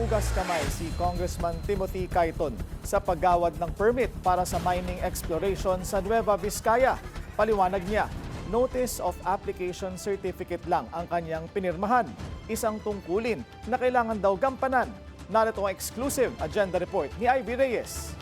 naghugas kamay si Congressman Timothy Cayton sa paggawad ng permit para sa mining exploration sa Nueva Vizcaya. Paliwanag niya, Notice of Application Certificate lang ang kanyang pinirmahan. Isang tungkulin na kailangan daw gampanan. Narito ang exclusive agenda report ni Ivy Reyes.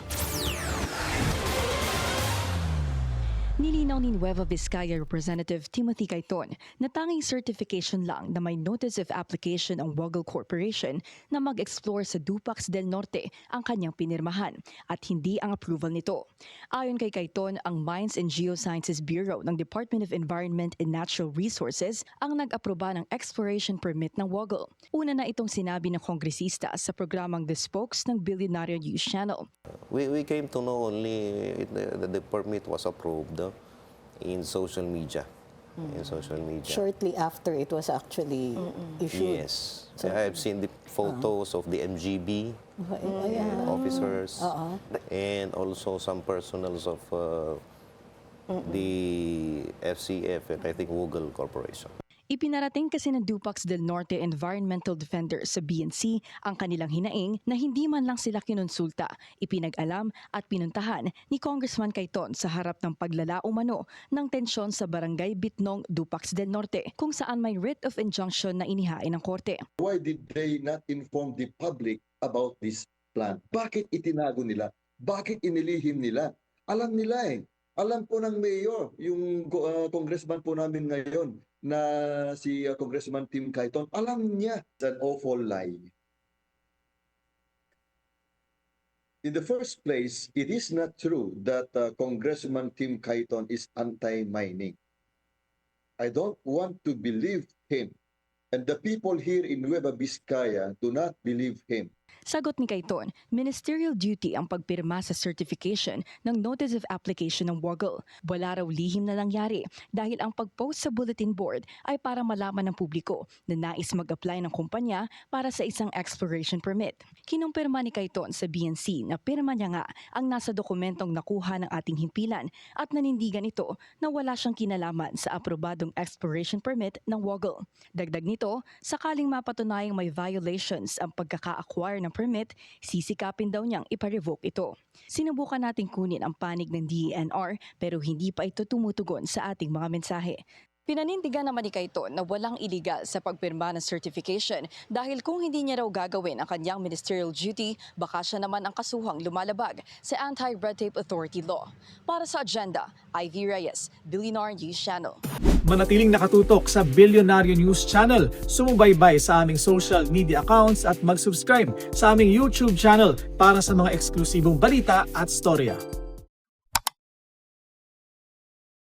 Nilinaw ni Nueva Vizcaya Representative Timothy Cayton na tanging certification lang na may Notice of Application ang Woggle Corporation na mag-explore sa Dupax del Norte ang kanyang pinirmahan at hindi ang approval nito. Ayon kay Cayton, ang Mines and Geosciences Bureau ng Department of Environment and Natural Resources ang nag-aproba ng exploration permit ng Woggle. Una na itong sinabi ng kongresista sa programang The Spokes ng Billionaire News Channel. We came to know only the permit was approved in social media. Shortly after it was actually issued. Yes. I have seen the photos of the MGB officers and also some personals of the FCF and I think Woggle Corporation. Ipinarating kasi ng Dupax del Norte Environmental Defenders sa BNC ang kanilang hinaing na hindi man lang sila kinonsulta, ipinag-alam at pinuntahan ni Congressman Cayton sa harap ng paglalao-mano ng tensyon sa Barangay Bitnong, Dupax del Norte kung saan may writ of injunction na inihain ng korte. Why did they not inform the public about this plan? Bakit itinago nila? Bakit inilihim nila? Alam nila eh. Alam po ng mayor, yung congressman po namin ngayon, na si Congressman Tim Cayton, alam niya. It's an awful lie. In the first place, it is not true that Congressman Tim Cayton is anti-mining. I don't want to believe him. And the people here in Nueva Vizcaya do not believe him. Sagot ni Cayton, ministerial duty ang pagpirma sa certification ng Notice of Application ng Woggle. Wala raw lihim na nangyari dahil ang pag-post sa bulletin board ay para malaman ng publiko na nais mag-apply ng kumpanya para sa isang exploration permit. Kinumpirma ni Cayton sa BNC na pirma niya nga ang nasa dokumentong nakuha ng ating himpilan at nanindigan ito na wala siyang kinalaman sa aprobadong exploration permit ng Woggle. Dagdag nito, sakaling mapatunayang may violations ang pagkaka-acquire ng permit, sisikapin daw niyang ipa-revoke ito. Sinubukan nating kunin ang panig ng DENR pero hindi pa ito tumutugon sa ating mga mensahe. Pinanindigan naman ni Cayton na walang iligal sa pagpirma ng certification dahil kung hindi niya raw gagawin ang kanyang ministerial duty, baka siya naman ang kasuhang lumalabag sa Anti-Red Tape Authority Law. Para sa Agenda, Ivy Reyes, Billionaire News Channel. Manatiling nakatutok sa Billionaire News Channel. Sumubaybay sa aming social media accounts at mag-subscribe sa aming YouTube channel para sa mga eksklusibong balita at storya.